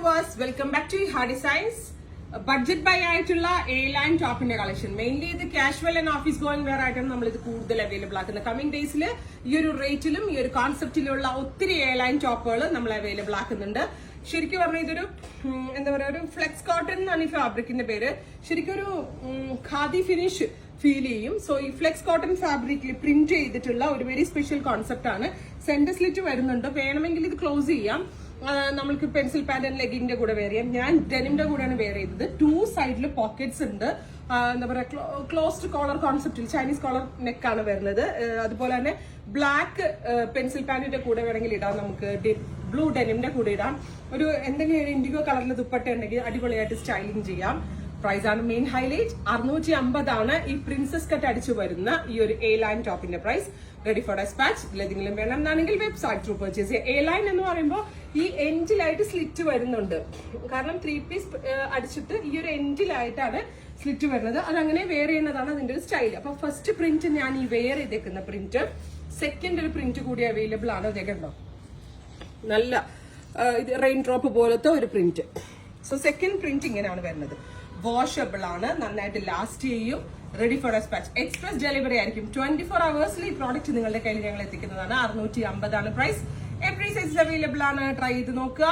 Viewers, welcome back to ഹാ designs. Budget buy ആയിട്ടുള്ള a line ടോപ്പിന്റെ കളക്ഷൻ, മെയിൻലി ഇത് casual and office going wear ആയിട്ടാണ് നമ്മൾ ഇത് കൂടുതൽ അവൈലബിൾ ആക്കുന്നത്. കമ്മിങ് ഡേയ്സിൽ ഈ ഒരു റേറ്റിലും ഈ ഒരു കോൺസെപ്റ്റിലുള്ള ഒത്തിരി എ ലൈൻ ടോപ്പുകൾ നമ്മൾ അവൈലബിൾ ആക്കുന്നുണ്ട്. ശരിക്കും പറഞ്ഞാൽ ഇതൊരു എന്താ പറയാ, ഒരു ഫ്ലെക്സ് കോട്ടൺ എന്നാണ് ഈ ഫാബ്രിക്കിന്റെ പേര്. ശരിക്കും ഒരു ഖാദി ഫിനിഷ് ഫീൽ ചെയ്യും. സോ ഈ ഫ്ലെക്സ് കോട്ടൺ ഫാബ്രിക്കിൽ പ്രിന്റ് ചെയ്തിട്ടുള്ള ഒരു വെരി സ്പെഷ്യൽ കോൺസെപ്റ്റ് ആണ്. സെന്റർ സ്ലിറ്റ് വരുന്നുണ്ട്. വേണമെങ്കിൽ ഇത് ക്ലോസ് ചെയ്യാം. നമ്മൾക്ക് പെൻസിൽ പാന്റ് ആൻഡ് ലെഗിന്റെ കൂടെ വെയർ ചെയ്യാം. ഞാൻ ഡെനിമിന്റെ കൂടെയാണ് വെയർ ചെയ്തത്. 2 സൈഡിൽ പോക്കറ്റ്സ് ഉണ്ട്. എന്താ പറയാ, ക്ലോസ്ഡ് കോളർ കോൺസെപ്റ്റിൽ ചൈനീസ് കോളർ നെക്കാണ് വരുന്നത്. അതുപോലെ തന്നെ ബ്ലാക്ക് പെൻസിൽ പാന്റിന്റെ കൂടെ വേണമെങ്കിൽ ഇടാം. നമുക്ക് ബ്ലൂ ഡെനിമിന്റെ കൂടെ ഇടാം. ഒരു എന്തെങ്കിലും ഇൻഡിഗോ കളറിൽ ദുപ്പട്ട ഉണ്ടെങ്കിൽ അടിപൊളിയായിട്ട് സ്റ്റൈലിംഗ് ചെയ്യാം. പ്രൈസ് ആണ് മെയിൻ ഹൈലൈറ്റ്. 650 ആണ് ഈ പ്രിൻസസ് കട്ട് അടിച്ചു വരുന്ന ഈ ഒരു എ ലൈൻ ടോപ്പിന്റെ പ്രൈസ്. Ready for dispatch. ഇതിലെന്തെങ്കിലും വേണം എന്നാണെങ്കിൽ വെബ്സൈറ്റ് ത്രൂ പർച്ചേസ് ചെയ്യുക. എ ലൈൻ എന്ന് പറയുമ്പോൾ ഈ എൻഡിലായിട്ട് സ്ലിറ്റ് വരുന്നുണ്ട്. കാരണം 3 പീസ് അടിച്ചിട്ട് ഈ ഒരു എൻഡിലായിട്ടാണ് സ്ലിറ്റ് വരുന്നത്. അതങ്ങനെ വെയർ ചെയ്യുന്നതാണ് അതിന്റെ ഒരു സ്റ്റൈൽ. അപ്പൊ ഫസ്റ്റ് പ്രിന്റ് ഞാൻ ഈ വെയർ ചെയ്തേക്കുന്ന പ്രിന്റ്, സെക്കൻഡ് ഒരു പ്രിന്റ് കൂടി അവൈലബിൾ ആണ്. ഇതൊക്കെ ഉണ്ടോ, നല്ല ഇത് റെയിൻ ഡ്രോപ്പ് പോലത്തെ ഒരു പ്രിന്റ്. സോ സെക്കൻഡ് പ്രിന്റ് ഇങ്ങനെയാണ് വരുന്നത്. വാഷബിൾ ആണ്, നന്നായിട്ട് ലാസ്റ്റ് ചെയ്യും. Ready for dispatch. Express delivery ആയിരിക്കും. 24 hours ഈ പ്രോഡക്റ്റ് നിങ്ങളുടെ കയ്യിൽ ഞങ്ങൾ എത്തിക്കുന്നതാണ്. 650 ആണ് പ്രൈസ്. എവറി സൈസ് അവൈലബിൾ ആണ്. ട്രൈ ചെയ്ത് നോക്കുക.